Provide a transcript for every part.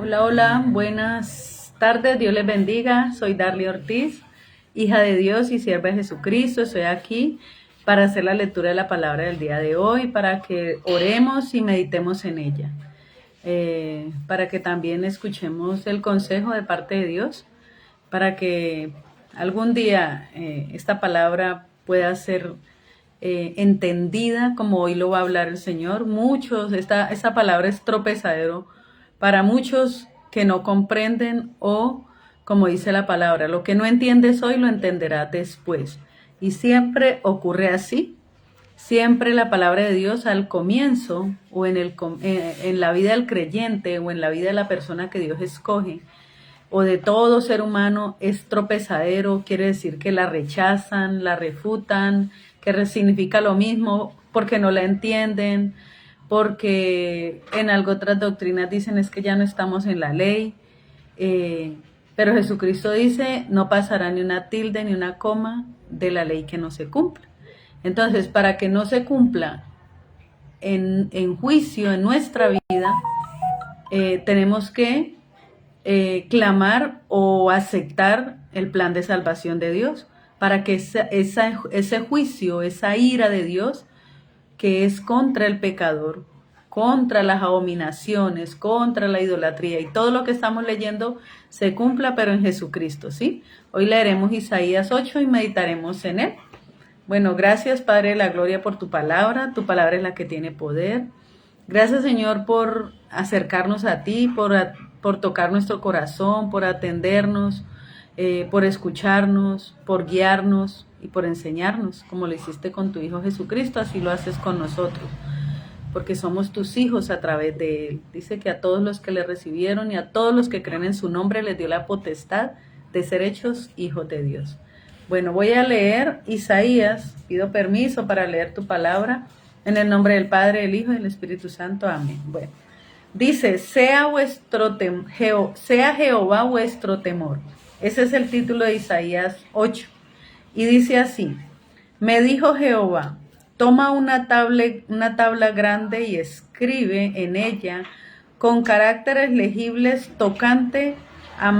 Hola, hola, buenas tardes, Dios les bendiga. Soy Darly Ortiz, hija de Dios y sierva de Jesucristo. Estoy aquí para hacer la lectura de la palabra del día de hoy, para que oremos y meditemos en ella, para que también escuchemos el consejo de parte de Dios, para que algún día esta palabra pueda ser entendida como hoy lo va a hablar el Señor. Esta palabra es tropezadero para muchos que no comprenden o, como dice la palabra, lo que no entiendes hoy lo entenderás después. Y siempre ocurre así. Siempre la palabra de Dios al comienzo o en la vida del creyente o en la vida de la persona que Dios escoge o de todo ser humano es tropezadero, quiere decir que la rechazan, la refutan, que significa lo mismo porque no la entienden, porque en algo otras doctrinas dicen es que ya no estamos en la ley, pero Jesucristo dice no pasará ni una tilde ni una coma de la ley que no se cumpla. Entonces, para que no se cumpla en juicio en nuestra vida, tenemos que clamar o aceptar el plan de salvación de Dios para que ese juicio, esa ira de Dios que es contra el pecador, contra las abominaciones, contra la idolatría y todo lo que estamos leyendo se cumpla, pero en Jesucristo, ¿sí? Hoy leeremos Isaías 8 y meditaremos en él. Bueno, gracias Padre de la Gloria por tu palabra es la que tiene poder. Gracias Señor por acercarnos a ti, por tocar nuestro corazón, por atendernos, por escucharnos, por guiarnos y por enseñarnos, como lo hiciste con tu Hijo Jesucristo, así lo haces con nosotros, porque somos tus hijos a través de Él. Dice que a todos los que le recibieron y a todos los que creen en su nombre les dio la potestad de ser hechos hijos de Dios. Bueno, voy a leer Isaías, pido permiso para leer tu palabra, en el nombre del Padre, del Hijo y del Espíritu Santo. Amén. Bueno, dice, sea Jehová vuestro temor. Ese es el título de Isaías 8. Y dice así, me dijo Jehová, toma una tabla grande y escribe en ella con caracteres legibles tocante a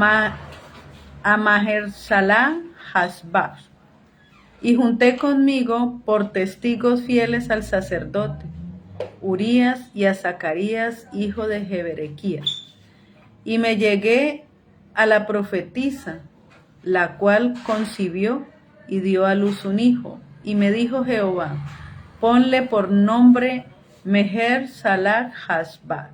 Maher-Shalal Hasbaz. Y junté conmigo por testigos fieles al sacerdote Urías y a Zacarías, hijo de Jeberequías. Y me llegué a la profetisa, la cual concibió y dio a luz un hijo. Y me dijo Jehová, ponle por nombre Maher-Shalal Hasbaz,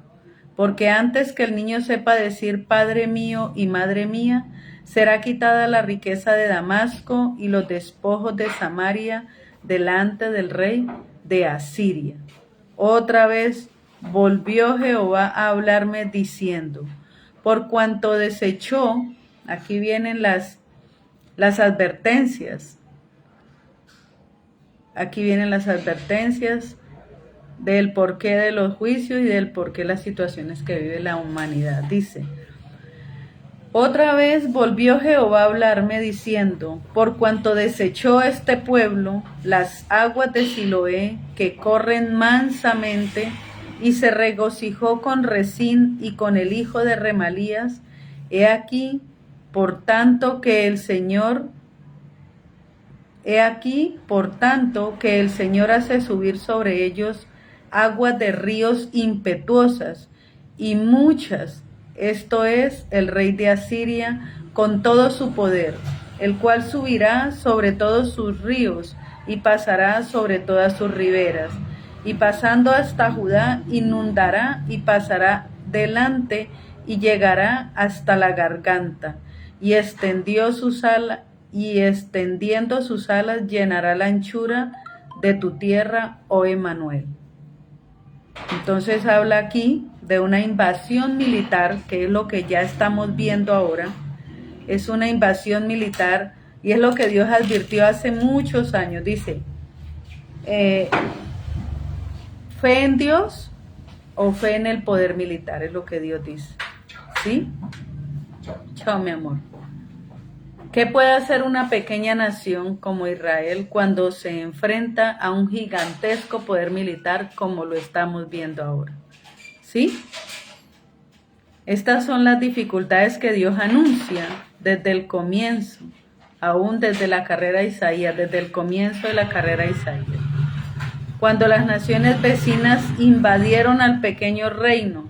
porque antes que el niño sepa decir Padre mío y Madre mía, será quitada la riqueza de Damasco y los despojos de Samaria delante del rey de Asiria. Otra vez volvió Jehová a hablarme diciendo, por cuanto desechó, aquí vienen las advertencias, aquí vienen las advertencias del porqué de los juicios y del porqué de las situaciones que vive la humanidad. Dice, otra vez volvió Jehová a hablarme diciendo, por cuanto desechó este pueblo las aguas de Siloé que corren mansamente, y se regocijó con Rezín y con el hijo de Remalías, he aquí, por tanto que el Señor hace subir sobre ellos aguas de ríos impetuosas y muchas, esto es, el rey de Asiria, con todo su poder, el cual subirá sobre todos sus ríos y pasará sobre todas sus riberas, y pasando hasta Judá, inundará y pasará delante y llegará hasta la garganta, y extendiendo sus alas llenará la anchura de tu tierra, oh Emmanuel. Entonces habla aquí de una invasión militar, que es lo que ya estamos viendo ahora. Es una invasión militar y es lo que Dios advirtió hace muchos años. Dice, fe en Dios o fe en el poder militar, es lo que Dios dice. ¿Sí? Chao, mi amor. ¿Qué puede hacer una pequeña nación como Israel cuando se enfrenta a un gigantesco poder militar como lo estamos viendo ahora? ¿Sí? Estas son las dificultades que Dios anuncia desde el comienzo, aún desde la carrera de Isaías, desde el comienzo de la carrera de Isaías. Cuando las naciones vecinas invadieron al pequeño reino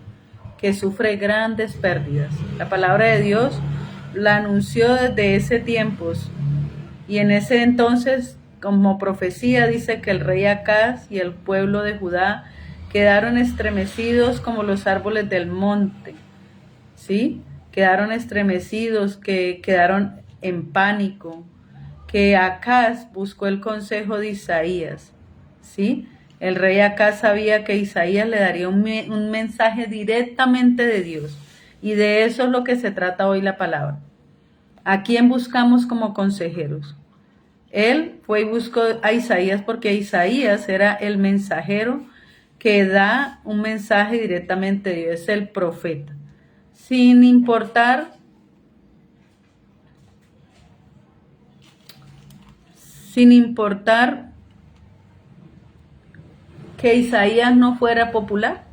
que sufre grandes pérdidas. La palabra de Dios la anunció desde ese tiempo y en ese entonces, como profecía, dice que el rey Acaz y el pueblo de Judá quedaron estremecidos como los árboles del monte, ¿sí? Quedaron estremecidos, que quedaron en pánico, que Acaz buscó el consejo de Isaías, ¿sí? El rey Acaz sabía que Isaías le daría un mensaje directamente de Dios, y de eso es lo que se trata hoy la palabra. ¿A quién buscamos como consejeros? Él fue y buscó a Isaías porque Isaías era el mensajero que da un mensaje directamente de Dios, es el profeta. Sin importar que Isaías no fuera popular,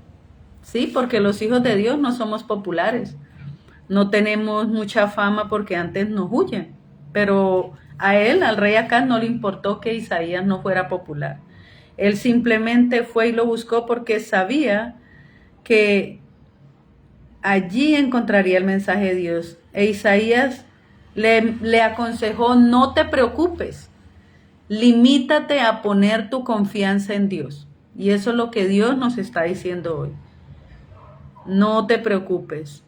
¿sí? Porque los hijos de Dios no somos populares, no tenemos mucha fama porque antes nos huyen, pero a él, al rey Acaz, no le importó que Isaías no fuera popular. Él simplemente fue y lo buscó porque sabía que allí encontraría el mensaje de Dios. E Isaías le aconsejó: no te preocupes, limítate a poner tu confianza en Dios. Y eso es lo que Dios nos está diciendo hoy. No te preocupes.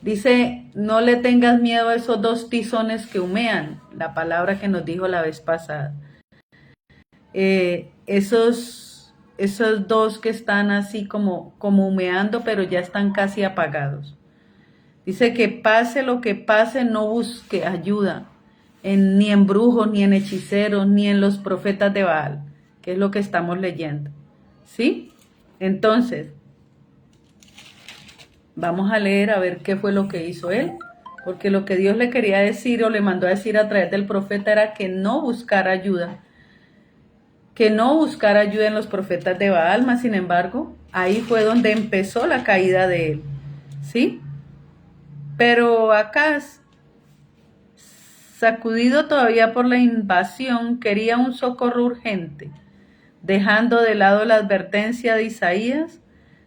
Dice, no le tengas miedo a esos dos tizones que humean, la palabra que nos dijo la vez pasada. Esos dos que están así como humeando, pero ya están casi apagados. Dice que pase lo que pase, no busque ayuda ni en brujos, ni en hechiceros, ni en los profetas de Baal, que es lo que estamos leyendo. ¿Sí? Entonces, vamos a leer a ver qué fue lo que hizo él, porque lo que Dios le quería decir o le mandó a decir a través del profeta era que no buscara ayuda, en los profetas de Baal, mas sin embargo, ahí fue donde empezó la caída de él, ¿sí? Pero Acaz, sacudido todavía por la invasión, quería un socorro urgente. Dejando de lado la advertencia de Isaías,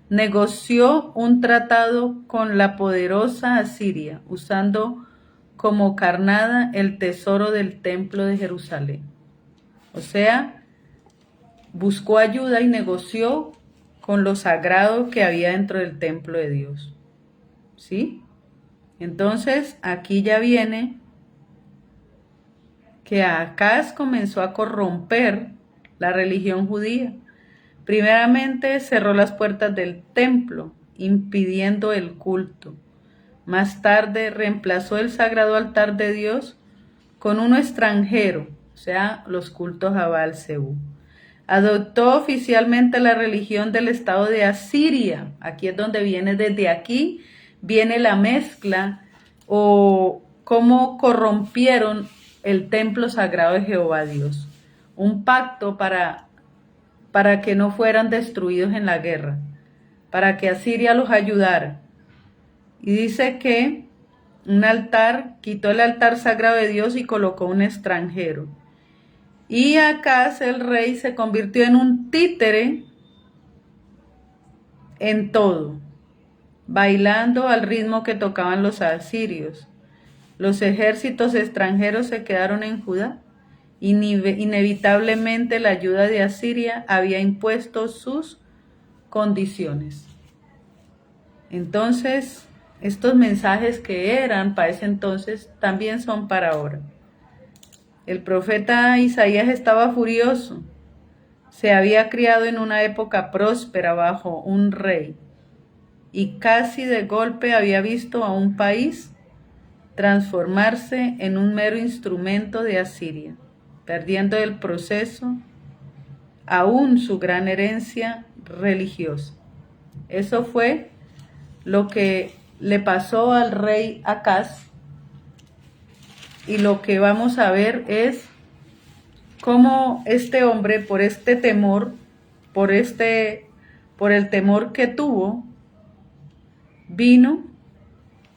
negoció un tratado con la poderosa Asiria, usando como carnada el tesoro del templo de Jerusalén. O sea, buscó ayuda y negoció con lo sagrado que había dentro del templo de Dios. ¿Sí? Entonces, aquí ya viene que Acaz comenzó a corromper la religión judía. Primeramente cerró las puertas del templo, impidiendo el culto. Más tarde reemplazó el sagrado altar de Dios con uno extranjero, o sea, los cultos a Baal-Zebú. Adoptó oficialmente la religión del estado de Asiria. Aquí es donde viene, desde aquí viene la mezcla o cómo corrompieron el templo sagrado de Jehová Dios. Un pacto para que no fueran destruidos en la guerra, para que Asiria los ayudara. Y dice que quitó el altar sagrado de Dios y colocó un extranjero. Y Acaz, el rey, se convirtió en un títere en todo, bailando al ritmo que tocaban los asirios. Los ejércitos extranjeros se quedaron en Judá. Inevitablemente la ayuda de Asiria había impuesto sus condiciones. Entonces, estos mensajes que eran para ese entonces también son para ahora. El profeta Isaías estaba furioso. Se había criado en una época próspera bajo un rey y casi de golpe había visto a un país transformarse en un mero instrumento de Asiria, perdiendo el proceso aún su gran herencia religiosa. Eso fue lo que le pasó al rey Acaz, y lo que vamos a ver es cómo este hombre, por este temor, por el temor que tuvo, vino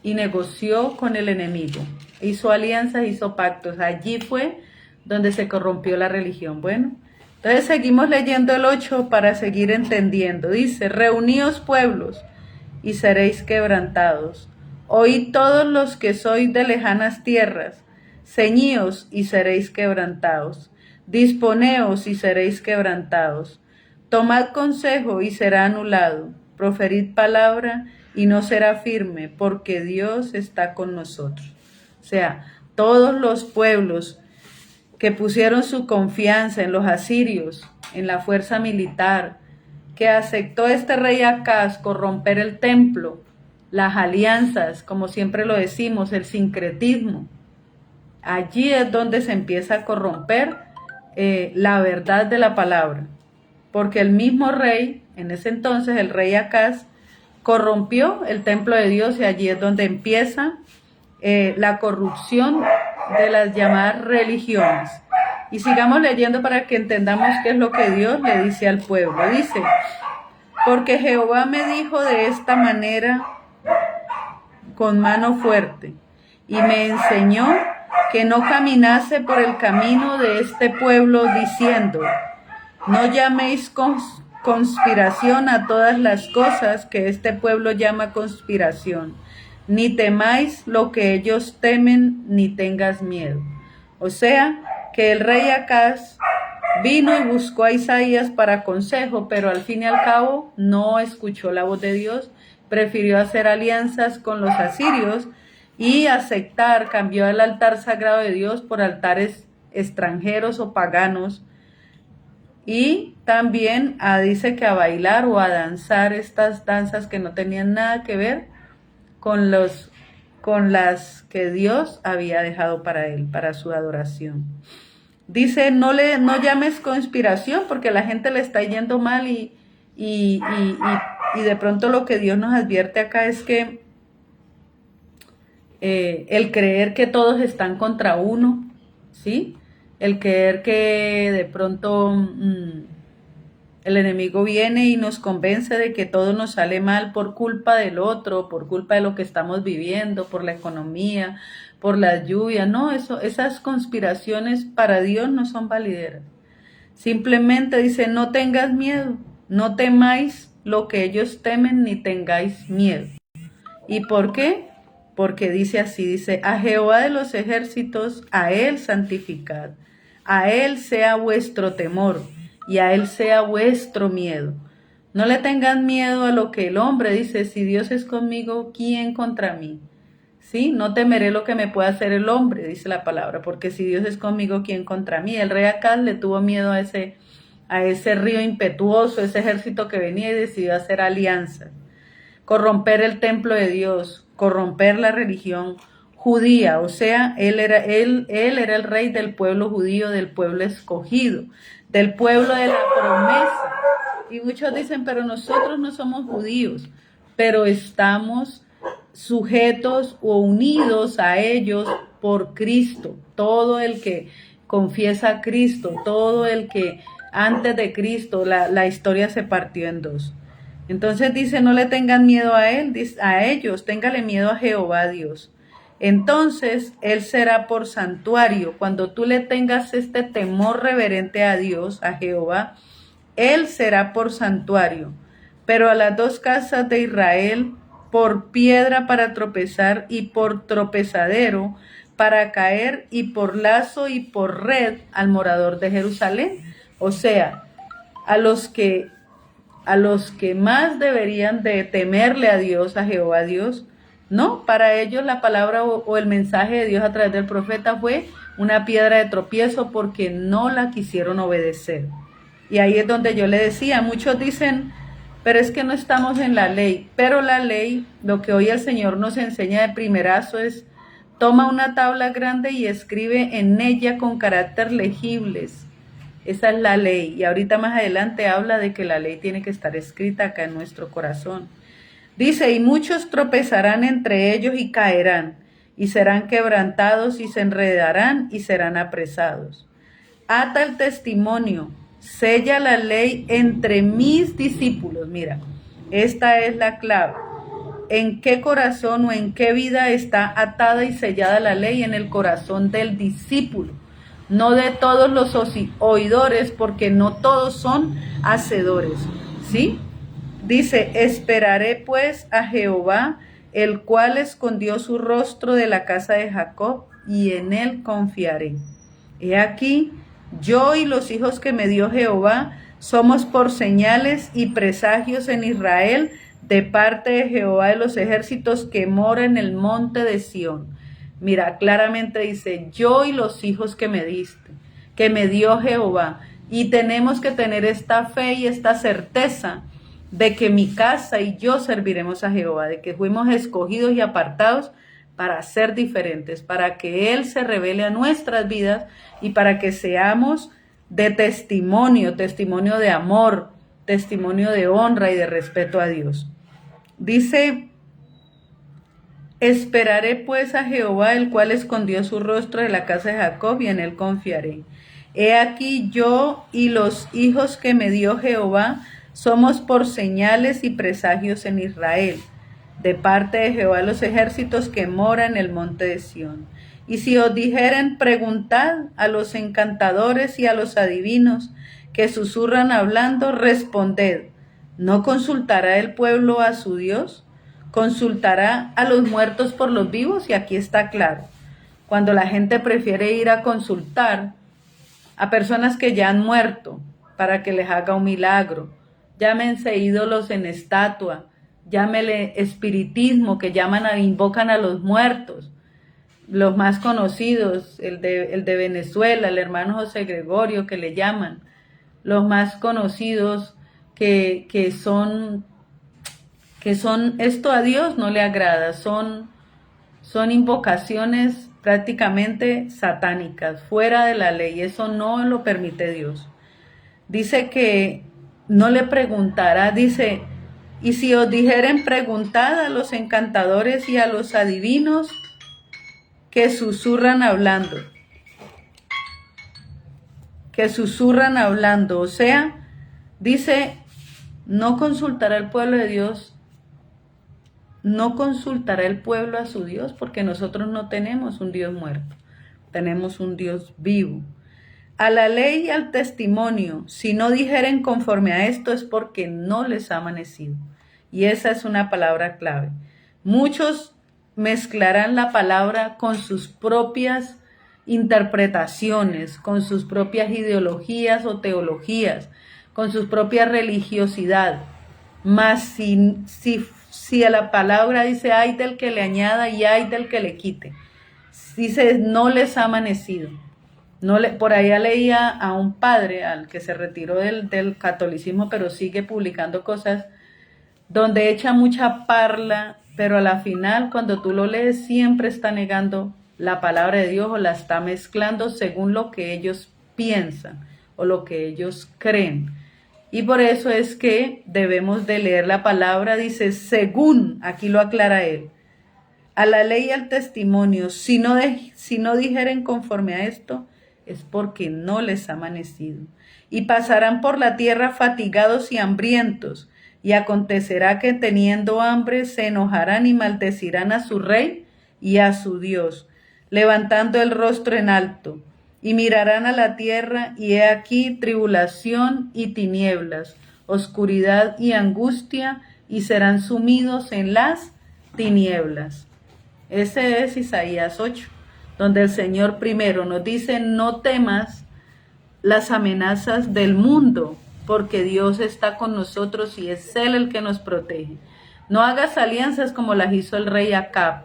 y negoció con el enemigo. Hizo alianzas, hizo pactos. Allí fue donde se corrompió la religión. Bueno, entonces seguimos leyendo el 8 para seguir entendiendo. Dice, reuníos pueblos y seréis quebrantados. Oíd todos los que sois de lejanas tierras, ceñíos y seréis quebrantados. Disponeos y seréis quebrantados. Tomad consejo y será anulado. Proferid palabra y no será firme, porque Dios está con nosotros. O sea, todos los pueblos que pusieron su confianza en los asirios, en la fuerza militar, que aceptó este rey Acaz corromper el templo, las alianzas, como siempre lo decimos, el sincretismo. Allí es donde se empieza a corromper la verdad de la palabra, porque el mismo rey, en ese entonces el rey Acaz, corrompió el templo de Dios y allí es donde empieza la corrupción de las llamadas religiones. Y sigamos leyendo para que entendamos qué es lo que Dios le dice al pueblo. Dice, porque Jehová me dijo de esta manera con mano fuerte y me enseñó que no caminase por el camino de este pueblo diciendo, no llaméis conspiración a todas las cosas que este pueblo llama conspiración, ni temáis lo que ellos temen, ni tengas miedo. O sea, que el rey Acaz vino y buscó a Isaías para consejo, pero al fin y al cabo no escuchó la voz de Dios, prefirió hacer alianzas con los asirios y aceptar, cambió el altar sagrado de Dios por altares extranjeros o paganos, y también dice que a bailar o a danzar estas danzas que no tenían nada que ver con las que Dios había dejado para él, para su adoración. Dice, no llames conspiración porque la gente le está yendo mal y de pronto lo que Dios nos advierte acá es que el creer que todos están contra uno, ¿sí? El creer que de pronto el enemigo viene y nos convence de que todo nos sale mal por culpa del otro, por culpa de lo que estamos viviendo, por la economía, por las lluvias. No, esas conspiraciones para Dios no son valideras. Simplemente dice, no tengas miedo, no temáis lo que ellos temen, ni tengáis miedo. ¿Y por qué? Porque dice así, dice, a Jehová de los ejércitos, a él santificad, a él sea vuestro temor, y a él sea vuestro miedo. No le tengan miedo a lo que el hombre dice, si Dios es conmigo, ¿quién contra mí? ¿Sí? No temeré lo que me pueda hacer el hombre, dice la palabra, porque si Dios es conmigo, ¿quién contra mí? El rey Acaz le tuvo miedo a ese río impetuoso, ese ejército que venía y decidió hacer alianzas, corromper el templo de Dios, corromper la religión judía, o sea, él era el rey del pueblo judío, del pueblo escogido, del pueblo de la promesa. Y muchos dicen, pero nosotros no somos judíos, pero estamos sujetos o unidos a ellos por Cristo. Todo el que confiesa a Cristo, todo el que antes de Cristo, la historia se partió en dos. Entonces dice, no le tengan miedo a él, a ellos, téngale miedo a Jehová Dios. Entonces él será por santuario. Cuando tú le tengas este temor reverente a Dios, a Jehová, él será por santuario. Pero a las dos casas de Israel, por piedra para tropezar y por tropezadero para caer, y por lazo y por red al morador de Jerusalén. O sea, a los que más deberían de temerle a Dios, a Jehová Dios, no, para ellos la palabra o el mensaje de Dios a través del profeta fue una piedra de tropiezo porque no la quisieron obedecer. Y ahí es donde yo le decía, muchos dicen, pero es que no estamos en la ley, pero la ley, lo que hoy el Señor nos enseña de primerazo es, toma una tabla grande y escribe en ella con carácter legibles. Esa es la ley, y ahorita más adelante habla de que la ley tiene que estar escrita acá en nuestro corazón. Dice, y muchos tropezarán entre ellos y caerán, y serán quebrantados y se enredarán y serán apresados. Ata el testimonio, sella la ley entre mis discípulos. Mira, esta es la clave. ¿en qué corazón o en qué vida está atada y sellada la ley? En el corazón del discípulo, no de todos los oidores, porque no todos son hacedores, ¿sí? Dice, esperaré pues a Jehová, el cual escondió su rostro de la casa de Jacob, y en él confiaré. He aquí, yo y los hijos que me dio Jehová, somos por señales y presagios en Israel, de parte de Jehová de los ejércitos, que mora en el monte de Sión. Mira, claramente dice, yo y los hijos que me diste, que me dio Jehová. Y tenemos que tener esta fe y esta certeza de que mi casa y yo serviremos a Jehová, de que fuimos escogidos y apartados para ser diferentes, para que Él se revele a nuestras vidas y para que seamos de testimonio de amor, testimonio de honra y de respeto a Dios. Dice, esperaré pues a Jehová, el cual escondió su rostro de la casa de Jacob, y en él confiaré. He aquí, yo y los hijos que me dio Jehová somos por señales y presagios en Israel, de parte de Jehová de los ejércitos, que mora en el monte de Sión. Y si os dijeren, preguntad a los encantadores y a los adivinos que susurran hablando, responded, ¿no consultará el pueblo a su Dios? ¿Consultará a los muertos por los vivos? Y aquí está claro, cuando la gente prefiere ir a consultar a personas que ya han muerto para que les haga un milagro, llámense ídolos en estatua, llámele espiritismo, que invocan a los muertos. Los más conocidos, el de Venezuela, el hermano José Gregorio, que le llaman. Los más conocidos que son, esto a Dios no le agrada, son invocaciones prácticamente satánicas, fuera de la ley, eso no lo permite Dios. Dice que no le preguntará, dice, y si os dijeren, preguntad a los encantadores y a los adivinos que susurran hablando, o sea, dice, no consultará el pueblo de Dios, no consultará el pueblo a su Dios, porque nosotros no tenemos un Dios muerto, tenemos un Dios vivo. A la ley y al testimonio, si no dijeren conforme a esto, es porque no les ha amanecido. Y esa es una palabra clave. Muchos mezclarán la palabra con sus propias interpretaciones, con sus propias ideologías o teologías, con su propia religiosidad. Mas si a la palabra dice, ay del que le añada y ay del que le quite, dice, no les ha amanecido. Por allá leía a un padre, al que se retiró del catolicismo, pero sigue publicando cosas donde echa mucha parla, pero a la final, cuando tú lo lees, siempre está negando la palabra de Dios o la está mezclando según lo que ellos piensan o lo que ellos creen. Y por eso es que debemos de leer la palabra, dice, según, aquí lo aclara él, a la ley y al testimonio, si no dijeren conforme a esto, es porque no les ha amanecido. Y pasarán por la tierra fatigados y hambrientos, y acontecerá que teniendo hambre se enojarán y maldecirán a su rey y a su Dios, levantando el rostro en alto, y mirarán a la tierra, y he aquí tribulación y tinieblas, oscuridad y angustia, y serán sumidos en las tinieblas. Ese es Isaías 8, donde el Señor primero nos dice, no temas las amenazas del mundo, porque Dios está con nosotros y es Él el que nos protege. No hagas alianzas como las hizo el rey Acab,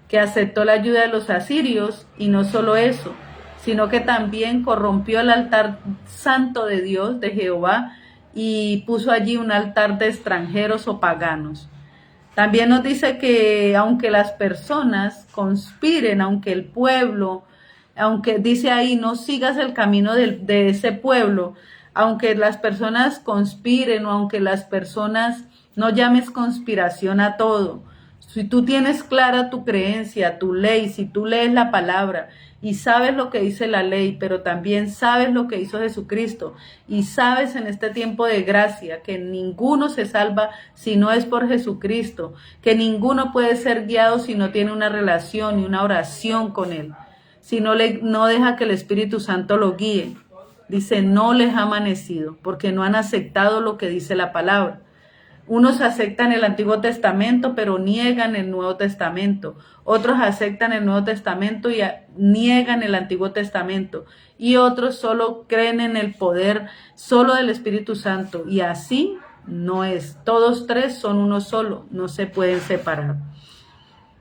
que aceptó la ayuda de los asirios, y no solo eso, sino que también corrompió el altar santo de Dios, de Jehová, y puso allí un altar de extranjeros o paganos. También nos dice que aunque las personas conspiren, aunque el pueblo, aunque dice ahí, no sigas el camino de ese pueblo, aunque las personas conspiren o aunque las personas, no llames conspiración a todo, Si tú tienes clara tu creencia, tu ley, si tú lees la palabra y sabes lo que dice la ley, pero también sabes lo que hizo Jesucristo y sabes en este tiempo de gracia que ninguno se salva si no es por Jesucristo, que ninguno puede ser guiado si no tiene una relación y una oración con Él, si no deja que el Espíritu Santo lo guíe. Dice, no les ha amanecido porque no han aceptado lo que dice la palabra. Unos aceptan el Antiguo Testamento, pero niegan el Nuevo Testamento. Otros aceptan el Nuevo Testamento y niegan el Antiguo Testamento. Y otros solo creen en el poder solo del Espíritu Santo. Y así no es. Todos tres son uno solo, no se pueden separar.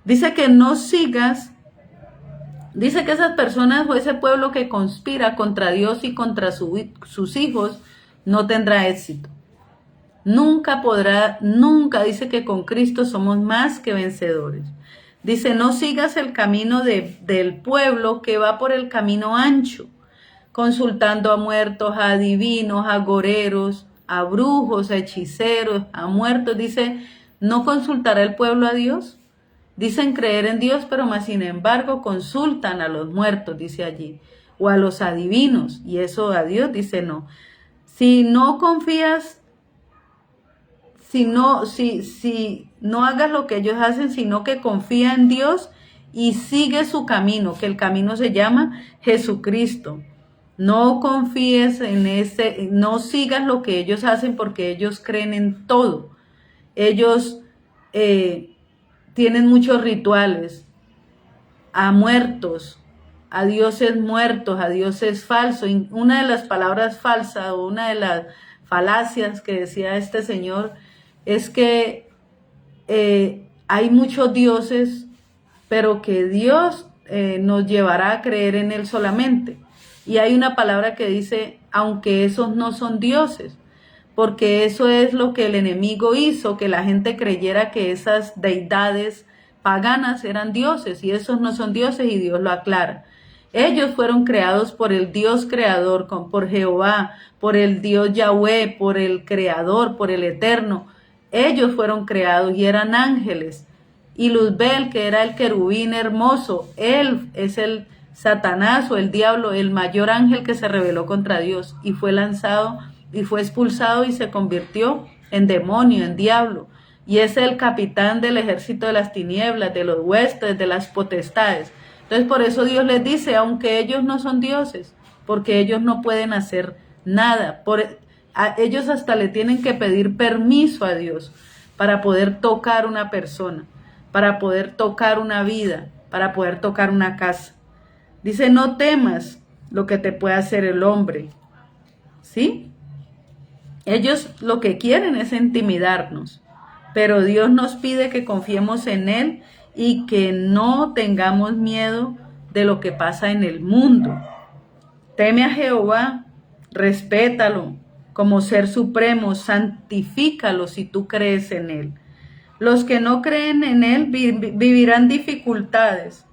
Dice que no sigas. Dice que esas personas o ese pueblo que conspira contra Dios y contra sus hijos no tendrá éxito. Nunca podrá, nunca. Dice que con Cristo somos más que vencedores. Dice, no sigas el camino del pueblo que va por el camino ancho, consultando a muertos, a adivinos, a agoreros, a brujos, a hechiceros, a muertos. Dice, ¿no consultará el pueblo a Dios? Dicen creer en Dios, pero más sin embargo consultan a los muertos, dice allí, o a los adivinos, y eso a Dios dice no. Si no confías, si no hagas lo que ellos hacen, sino que confía en Dios y sigue su camino, que el camino se llama Jesucristo. No confíes en no sigas lo que ellos hacen porque ellos creen en todo. Ellos tienen muchos rituales a muertos, a dioses muertos, a dioses falsos. Una de las palabras falsas o una de las falacias que decía este señor es que hay muchos dioses, pero que Dios nos llevará a creer en Él solamente. Y hay una palabra que dice, aunque esos no son dioses, porque eso es lo que el enemigo hizo, que la gente creyera que esas deidades paganas eran dioses, y esos no son dioses, y Dios lo aclara. Ellos fueron creados por el Dios creador, por Jehová, por el Dios Yahweh, por el creador, por el eterno. Ellos fueron creados y eran ángeles. Y Luzbel, que era el querubín hermoso, él es el Satanás o el diablo, el mayor ángel que se rebeló contra Dios y fue lanzado y fue expulsado y se convirtió en demonio, en diablo. Y es el capitán del ejército de las tinieblas, de los huestes, de las potestades. Entonces por eso Dios les dice, aunque ellos no son dioses, porque ellos no pueden hacer nada. Ellos hasta le tienen que pedir permiso a Dios para poder tocar una persona, para poder tocar una vida, para poder tocar una casa. Dice, no temas lo que te pueda hacer el hombre. ¿Sí? Ellos lo que quieren es intimidarnos, pero Dios nos pide que confiemos en Él y que no tengamos miedo de lo que pasa en el mundo. Teme a Jehová, respétalo como ser supremo, santifícalo si tú crees en Él. Los que no creen en Él vivirán dificultades,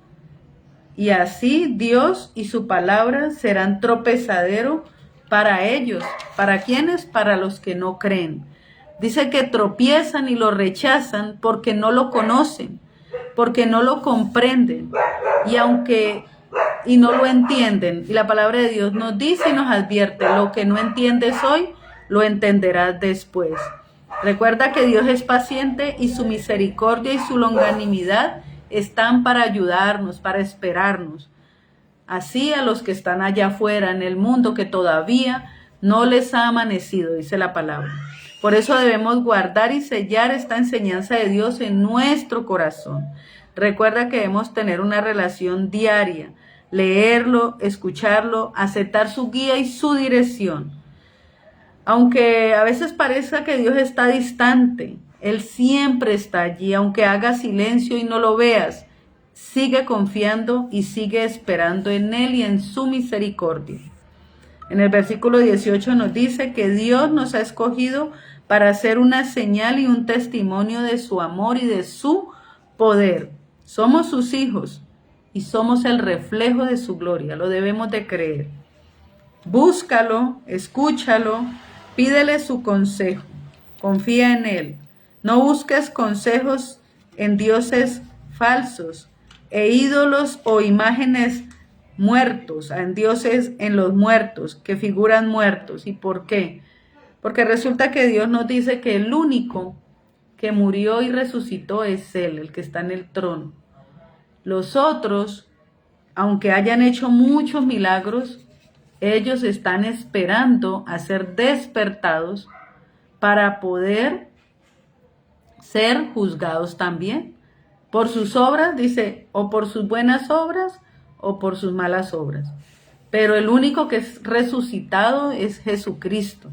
y así Dios y su palabra serán tropezadero para ellos. ¿Para quiénes? Para los que no creen. Dice que tropiezan y lo rechazan porque no lo conocen, porque no lo comprenden y no lo entienden. Y la palabra de Dios nos dice y nos advierte, lo que no entiendes hoy, lo entenderás después. Recuerda que Dios es paciente y su misericordia y su longanimidad están para ayudarnos, para esperarnos. Así a los que están allá afuera en el mundo que todavía no les ha amanecido, dice la palabra. Por eso debemos guardar y sellar esta enseñanza de Dios en nuestro corazón. Recuerda que debemos tener una relación diaria, leerlo, escucharlo, aceptar su guía y su dirección. Aunque a veces parezca que Dios está distante, Él siempre está allí, aunque haga silencio y no lo veas. Sigue confiando y sigue esperando en Él y en su misericordia. En el versículo 18 nos dice que Dios nos ha escogido para hacer una señal y un testimonio de su amor y de su poder. Somos sus hijos y somos el reflejo de su gloria, lo debemos de creer. Búscalo, escúchalo, pídele su consejo, confía en Él. No busques consejos en dioses falsos, e ídolos o imágenes muertos, en dioses en los muertos, que figuran muertos. ¿Y por qué? Porque resulta que Dios nos dice que el único que murió y resucitó es Él, el que está en el trono. Los otros, aunque hayan hecho muchos milagros, ellos están esperando a ser despertados para poder ser juzgados también. Por sus obras, dice, o por sus buenas obras o por sus malas obras. Pero el único que es resucitado es Jesucristo.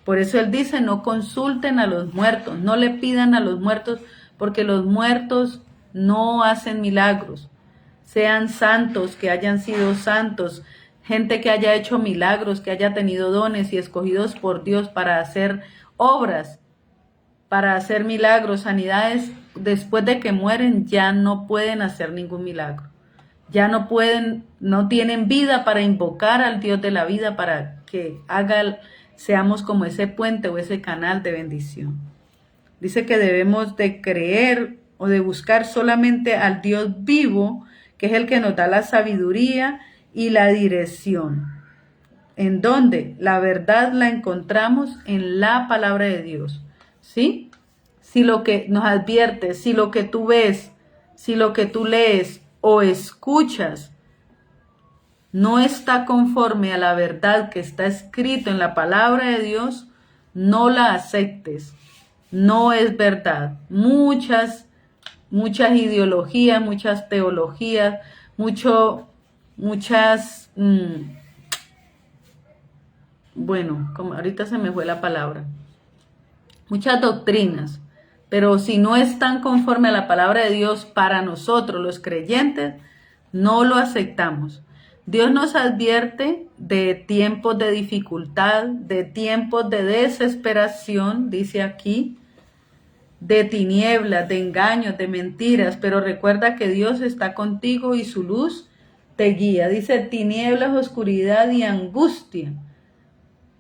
Por eso Él dice, no consulten a los muertos, no le pidan a los muertos, porque los muertos no hacen milagros. Sean santos, que hayan sido santos, gente que haya hecho milagros, que haya tenido dones y escogidos por Dios para hacer obras, para hacer milagros, sanidades, después de que mueren ya no pueden hacer ningún milagro. Ya no pueden, no tienen vida para invocar al Dios de la vida para que seamos como ese puente o ese canal de bendición. Dice que debemos de creer o de buscar solamente al Dios vivo, que es el que nos da la sabiduría y la dirección. ¿En dónde? La verdad la encontramos en la palabra de Dios. ¿Sí? Si lo que nos advierte, si lo que tú ves, si lo que tú lees o escuchas no está conforme a la verdad que está escrito en la palabra de Dios, no la aceptes. No es verdad. Muchas ideologías, muchas teologías, bueno, como ahorita se me fue la palabra, muchas doctrinas, pero si no están conforme a la palabra de Dios para nosotros los creyentes, no lo aceptamos. Dios nos advierte de tiempos de dificultad, de tiempos de desesperación, dice aquí, de tinieblas, de engaños, de mentiras, pero recuerda que Dios está contigo y su luz te guía. Dice, tinieblas, oscuridad y angustia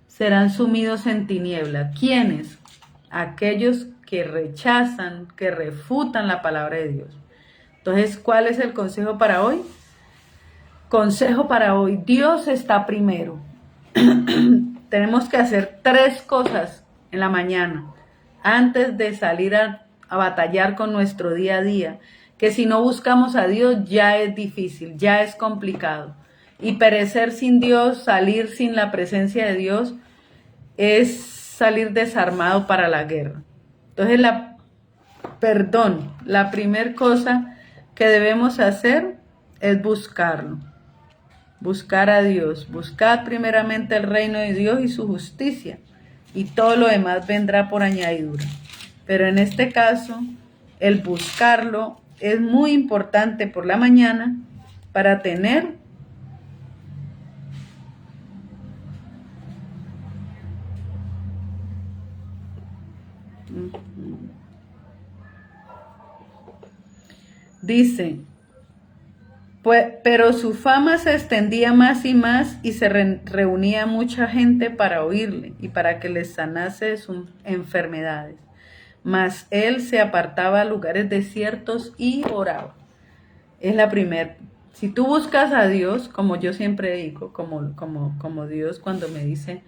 serán sumidos en tinieblas. ¿Quiénes? Aquellos que rechazan, que refutan la palabra de Dios. Entonces, ¿cuál es el consejo para hoy? Consejo para hoy, Dios está primero. Tenemos que hacer 3 cosas en la mañana antes de salir a batallar con nuestro día a día, que si no buscamos a Dios ya es difícil, ya es complicado. Y perecer sin Dios, salir sin la presencia de Dios, es salir desarmado para la guerra. Entonces, la primera cosa que debemos hacer es buscarlo. Buscar a Dios. Buscad primeramente el reino de Dios y su justicia, y todo lo demás vendrá por añadidura. Pero en este caso, el buscarlo es muy importante por la mañana para tener dice, pues, pero su fama se extendía más y más y se reunía mucha gente para oírle y para que les sanase de sus enfermedades. Mas él se apartaba a lugares desiertos y oraba. Es la primera. Si tú buscas a Dios, como yo siempre digo, como Dios cuando me dice,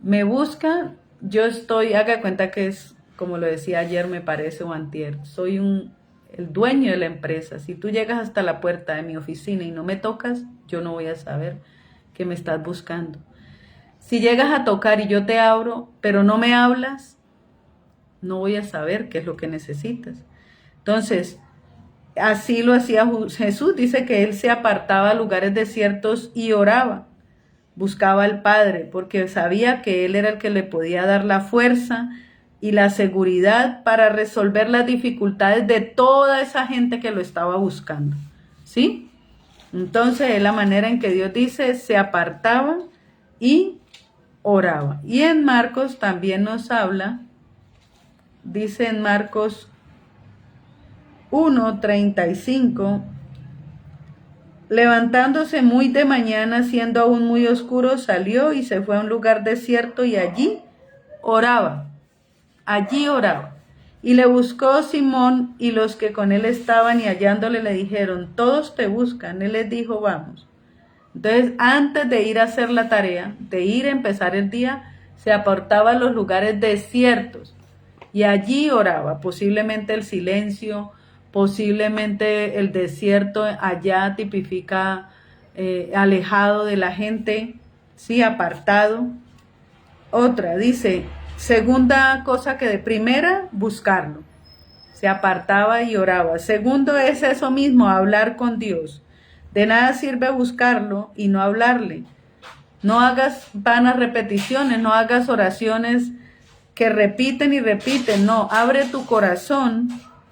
me busca, yo estoy, haga cuenta que es, como lo decía ayer me parece o antier, soy el dueño de la empresa. Si tú llegas hasta la puerta de mi oficina y no me tocas, yo no voy a saber que me estás buscando. Si llegas a tocar y yo te abro, pero no me hablas, no voy a saber qué es lo que necesitas. Entonces, así lo hacía Jesús. Dice que él se apartaba a lugares desiertos y oraba. Buscaba al Padre porque sabía que él era el que le podía dar la fuerza y la seguridad para resolver las dificultades de toda esa gente que lo estaba buscando. ¿Sí? Entonces es la manera en que Dios dice, se apartaba y oraba. Y en Marcos también nos habla, dice en Marcos 1:35, levantándose muy de mañana, siendo aún muy oscuro, salió y se fue a un lugar desierto y allí oraba. Allí oraba. Y le buscó Simón y los que con él estaban, y hallándole le dijeron, todos te buscan. Él les dijo, vamos. Entonces, antes de ir a hacer la tarea, de ir a empezar el día, se apartaba a los lugares desiertos y allí oraba. Posiblemente el silencio, posiblemente el desierto allá tipifica alejado de la gente, sí, apartado. Otra, dice, segunda cosa que de primera, buscarlo. Se apartaba y oraba. Segundo es eso mismo, hablar con Dios. De nada sirve buscarlo y no hablarle. No hagas vanas repeticiones, no hagas oraciones que repiten y repiten. No, abre tu corazón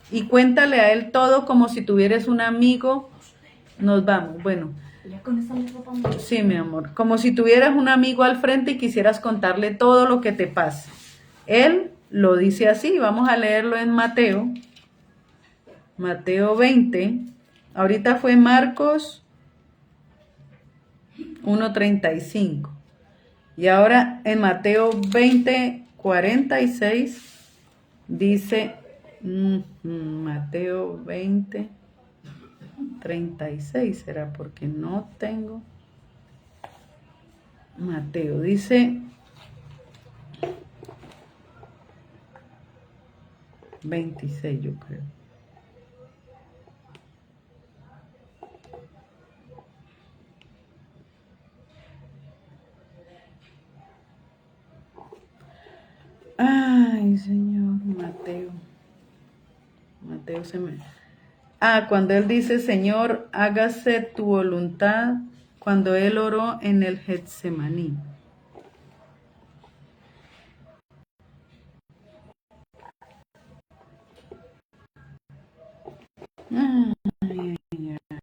y cuéntale a él todo como si tuvieras un amigo. Nos vamos, bueno. Ya con esa ropa. Sí, mi amor. Como si tuvieras un amigo al frente y quisieras contarle todo lo que te pasa. Él lo dice así. Vamos a leerlo en Mateo. Mateo 20. Ahorita fue Marcos 1:35. Y ahora en Mateo 20:46 dice, Mateo 20:36, será porque no tengo. Mateo dice 26, yo creo. Ay, Señor, Mateo. Mateo se me... cuando él dice, Señor, hágase tu voluntad, cuando él oró en el Getsemaní. Ay, ay, ay.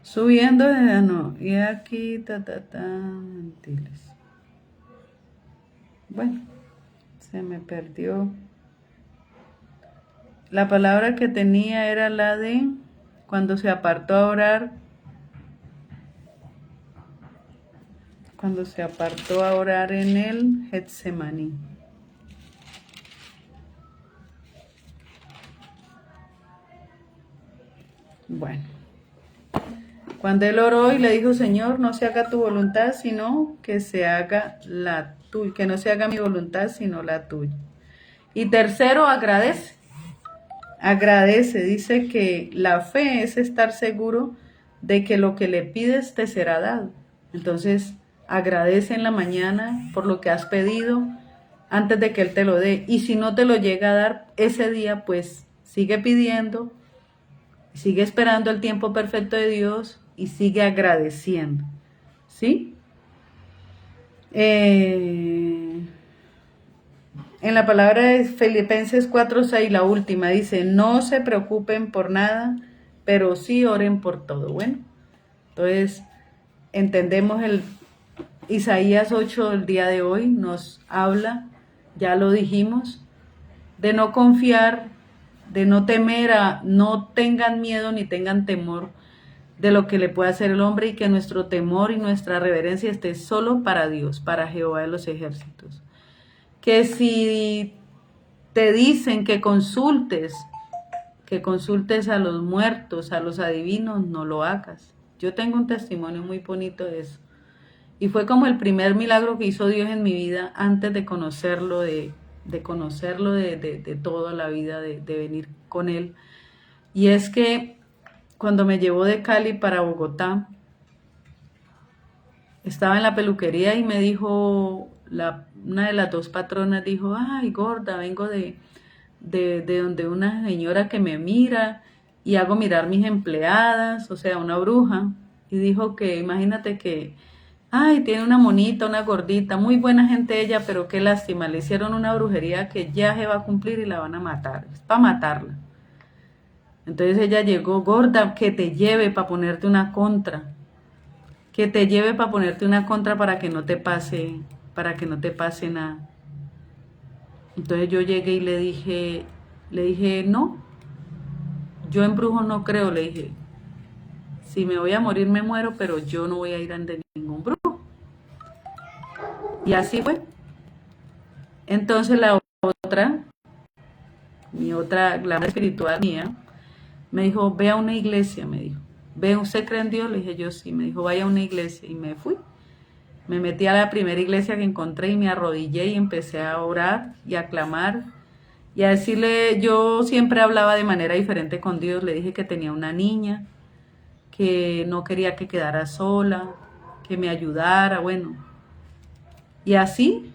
Subiendo de no, y aquí, mentiles. Bueno, se me perdió. La palabra que tenía era la de cuando se apartó a orar. Cuando se apartó a orar en el Getsemaní. Bueno. Cuando él oró y le dijo, Señor, no se haga tu voluntad, sino que se haga la tuya. Que no se haga mi voluntad, sino la tuya. Y tercero, agradece. Agradece. Dice que la fe es estar seguro de que lo que le pides te será dado. Entonces, agradece en la mañana por lo que has pedido antes de que él te lo dé. Y si no te lo llega a dar ese día, pues sigue pidiendo, sigue esperando el tiempo perfecto de Dios y sigue agradeciendo, ¿sí? En la palabra de Filipenses 4:6, la última, dice, no se preocupen por nada, pero sí oren por todo. Bueno, entonces entendemos el Isaías 8 del día de hoy, nos habla, ya lo dijimos, de no confiar, de no temer, no tengan miedo ni tengan temor de lo que le puede hacer el hombre, y que nuestro temor y nuestra reverencia esté solo para Dios, para Jehová de los ejércitos. Que si te dicen que consultes a los muertos, a los adivinos, no lo hagas. Yo tengo un testimonio muy bonito de eso. Y fue como el primer milagro que hizo Dios en mi vida antes de conocerlo, de toda la vida, de venir con Él. Y es que cuando me llevó de Cali para Bogotá, estaba en la peluquería y me dijo, una de las dos patronas dijo, ay, gorda, vengo de donde una señora que me mira y hago mirar mis empleadas, o sea, una bruja. Y dijo que, imagínate que, ay, tiene una monita, una gordita, muy buena gente ella, pero qué lástima, le hicieron una brujería que ya se va a cumplir y la van a matar, es para matarla. Entonces ella llegó, gorda, que te lleve para ponerte una contra, que te lleve para ponerte una contra para que no te pase nada. Entonces yo llegué y le dije, no, yo en brujos no creo, le dije. si me voy a morir me muero, pero yo no voy a ir ante ningún brujo. Y así fue. Entonces la madre espiritual mía, me dijo, ve a una iglesia, me dijo. ¿Usted cree en Dios? Le dije yo sí. Me dijo, vaya a una iglesia. Y me fui. Me metí a la primera iglesia que encontré y me arrodillé y empecé a orar y a clamar y a decirle, yo siempre hablaba de manera diferente con Dios. Le dije que tenía una niña, que no quería que quedara sola, que me ayudara, bueno. Y así,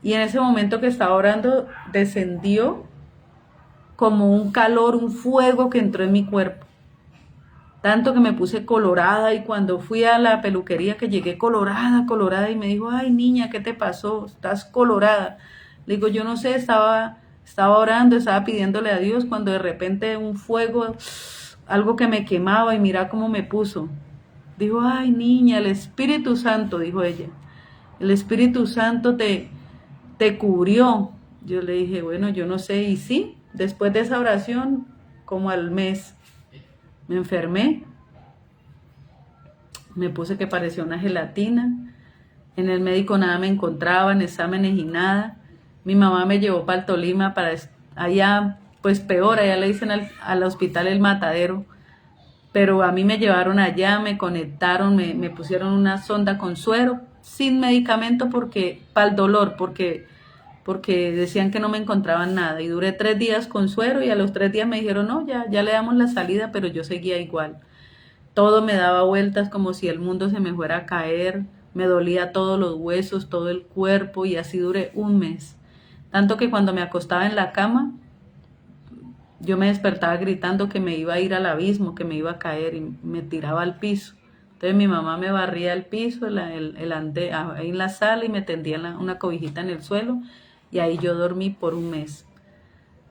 y en ese momento que estaba orando, descendió como un calor, un fuego que entró en mi cuerpo. Tanto que me puse colorada y cuando fui a la peluquería que llegué colorada y me dijo, ay niña, ¿qué te pasó? Estás colorada. Le digo, yo no sé, estaba orando, estaba pidiéndole a Dios cuando de repente un fuego, algo que me quemaba y mira cómo me puso. Dijo, ay niña, el Espíritu Santo, dijo ella, el Espíritu Santo te cubrió. Yo le dije, bueno, yo no sé, y sí, después de esa oración, como al mes, me enfermé, me puse que parecía una gelatina, en el médico nada me encontraban, exámenes y nada. Mi mamá me llevó para el Tolima, para allá, pues peor, allá le dicen al hospital El Matadero, pero a mí me llevaron allá, me conectaron, me pusieron una sonda con suero, sin medicamento para el dolor, porque decían que no me encontraban nada, y duré 3 días con suero y a los 3 días me dijeron, no, ya le damos la salida, pero yo seguía igual. Todo me daba vueltas como si el mundo se me fuera a caer, me dolía todos los huesos, todo el cuerpo y así duré un mes. Tanto que cuando me acostaba en la cama, yo me despertaba gritando que me iba a ir al abismo, que me iba a caer y me tiraba al piso. Entonces mi mamá me barría el piso, ahí en la sala y me tendía una cobijita en el suelo y ahí yo dormí por un mes.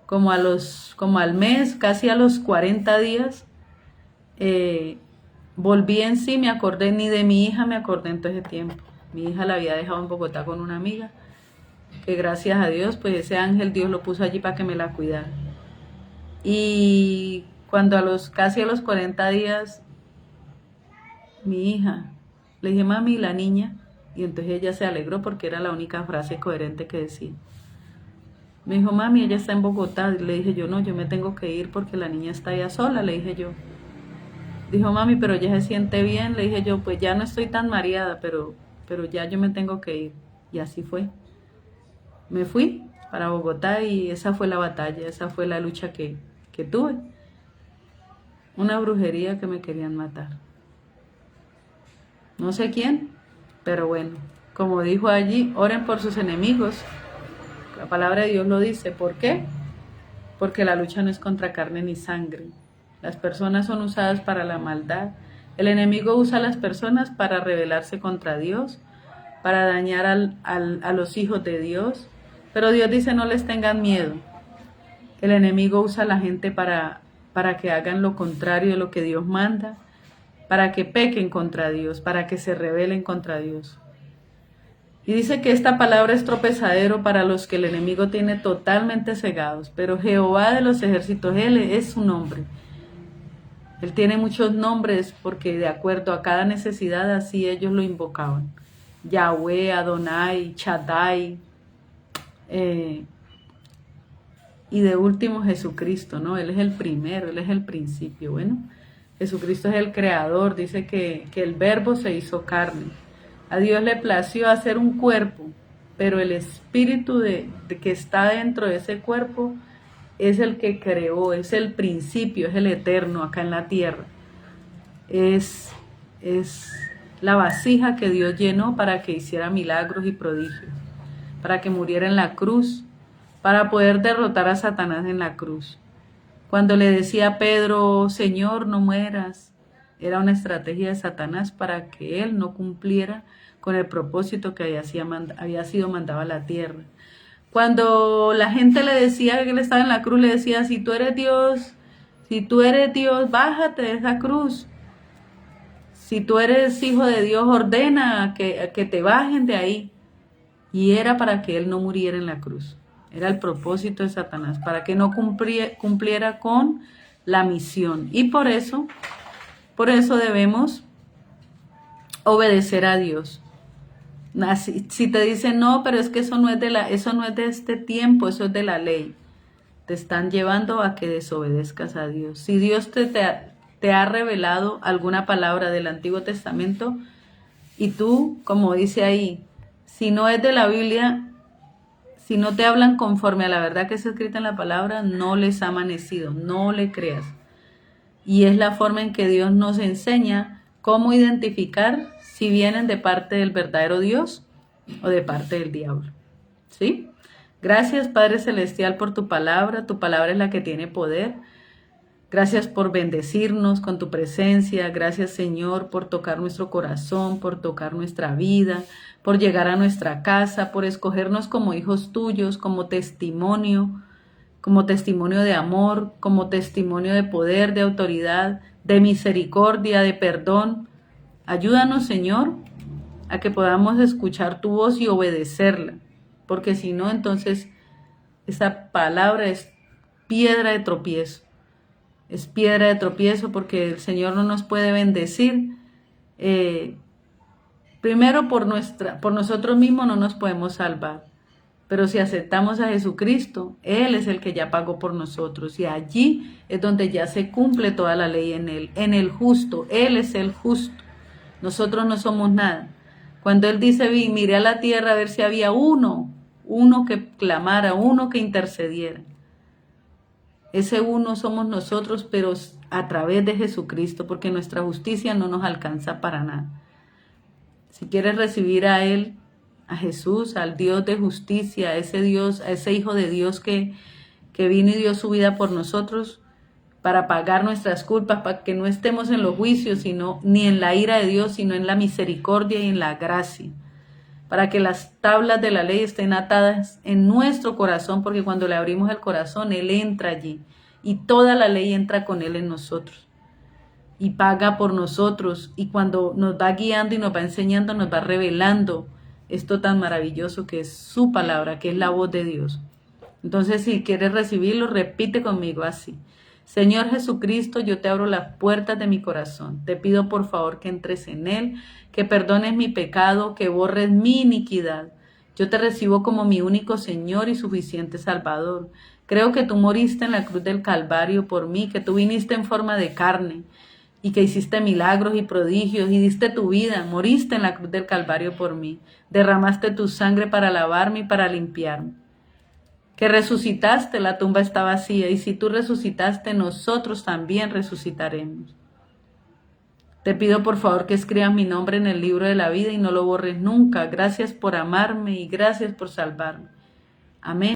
Como al mes, casi a los 40 días, volví en sí, me acordé ni de mi hija, me acordé en todo ese tiempo. Mi hija la había dejado en Bogotá con una amiga, que gracias a Dios, pues ese ángel Dios lo puso allí para que me la cuidara. Y cuando casi a los 40 días, mi hija, le dije, mami, la niña, y entonces ella se alegró porque era la única frase coherente que decía. Me dijo, mami, ella está en Bogotá. Le dije yo, no, yo me tengo que ir porque la niña está allá sola, le dije yo. Dijo, mami, pero ella se siente bien. Le dije yo, pues ya no estoy tan mareada, pero ya yo me tengo que ir. Y así fue. Me fui para Bogotá y esa fue la batalla, esa fue la lucha que tuve. Una brujería que me querían matar. No sé quién, pero bueno, como dijo allí, oren por sus enemigos. La palabra de Dios lo dice. ¿Por qué? Porque la lucha no es contra carne ni sangre. Las personas son usadas para la maldad. El enemigo usa a las personas para rebelarse contra Dios, para dañar a los hijos de Dios. Pero Dios dice, no les tengan miedo. El enemigo usa a la gente para que hagan lo contrario de lo que Dios manda, para que pequen contra Dios, para que se rebelen contra Dios. Y dice que esta palabra es tropezadero para los que el enemigo tiene totalmente cegados, pero Jehová de los ejércitos, Él es su nombre. Él tiene muchos nombres porque de acuerdo a cada necesidad así ellos lo invocaban. Yahweh, Adonai, Shaddai, y de último Jesucristo, ¿no? Él es el primero, Él es el principio. Bueno, Jesucristo es el creador, dice que el verbo se hizo carne. A Dios le plació hacer un cuerpo, pero el espíritu de que está dentro de ese cuerpo es el que creó, es el principio, es el eterno acá en la tierra. Es la vasija que Dios llenó para que hiciera milagros y prodigios, para que muriera en la cruz, para poder derrotar a Satanás en la cruz. Cuando le decía a Pedro, Señor, no mueras, era una estrategia de Satanás para que él no cumpliera con el propósito que había sido mandado a la tierra. Cuando la gente le decía que él estaba en la cruz, le decía, si tú eres Dios, bájate de esa cruz. Si tú eres hijo de Dios, ordena que te bajen de ahí. Y era para que él no muriera en la cruz. Era el propósito de Satanás, para que no cumpliera con la misión. Y por eso Por eso debemos obedecer a Dios. Si te dicen, no, pero es que eso no es de este tiempo, eso es de la ley, te están llevando a que desobedezcas a Dios. Si Dios te ha revelado alguna palabra del Antiguo Testamento y tú, como dice ahí, si no es de la Biblia, si no te hablan conforme a la verdad que está escrita en la palabra, no les ha amanecido, no le creas. Y es la forma en que Dios nos enseña cómo identificar si vienen de parte del verdadero Dios o de parte del diablo. ¿Sí? Gracias, Padre Celestial, por tu palabra. Tu palabra es la que tiene poder. Gracias por bendecirnos con tu presencia. Gracias, Señor, por tocar nuestro corazón, por tocar nuestra vida, por llegar a nuestra casa, por escogernos como hijos tuyos, como testimonio de amor, como testimonio de poder, de autoridad, de misericordia, de perdón. Ayúdanos, Señor, a que podamos escuchar tu voz y obedecerla, porque si no, entonces esa palabra es piedra de tropiezo. Es piedra de tropiezo porque el Señor no nos puede bendecir. Primero por nosotros mismos no nos podemos salvar. Pero si aceptamos a Jesucristo, Él es el que ya pagó por nosotros. Y allí es donde ya se cumple toda la ley en Él. En el justo, Él es el justo. Nosotros no somos nada. Cuando Él dice, miré a la tierra a ver si había uno que clamara, uno que intercediera. Ese uno somos nosotros, pero a través de Jesucristo, porque nuestra justicia no nos alcanza para nada. Si quieres recibir a Él, a Jesús, al Dios de justicia, a ese Dios, a ese Hijo de Dios que vino y dio su vida por nosotros para pagar nuestras culpas, para que no estemos en los juicios, ni en la ira de Dios, sino en la misericordia y en la gracia, para que las tablas de la ley estén atadas en nuestro corazón, porque cuando le abrimos el corazón, Él entra allí y toda la ley entra con Él en nosotros y paga por nosotros, y cuando nos va guiando y nos va enseñando, nos va revelando esto tan maravilloso que es su palabra, que es la voz de Dios. Entonces, si quieres recibirlo, repite conmigo así: Señor Jesucristo, yo te abro las puertas de mi corazón. Te pido por favor que entres en él, que perdones mi pecado, que borres mi iniquidad. Yo te recibo como mi único Señor y suficiente Salvador. Creo que tú moriste en la cruz del Calvario por mí, que tú viniste en forma de carne y que hiciste milagros y prodigios y diste tu vida, moriste en la cruz del Calvario por mí. Derramaste tu sangre para lavarme y para limpiarme. Que resucitaste, la tumba está vacía, y si tú resucitaste, nosotros también resucitaremos. Te pido por favor que escribas mi nombre en el libro de la vida y no lo borres nunca. Gracias por amarme y gracias por salvarme. Amén.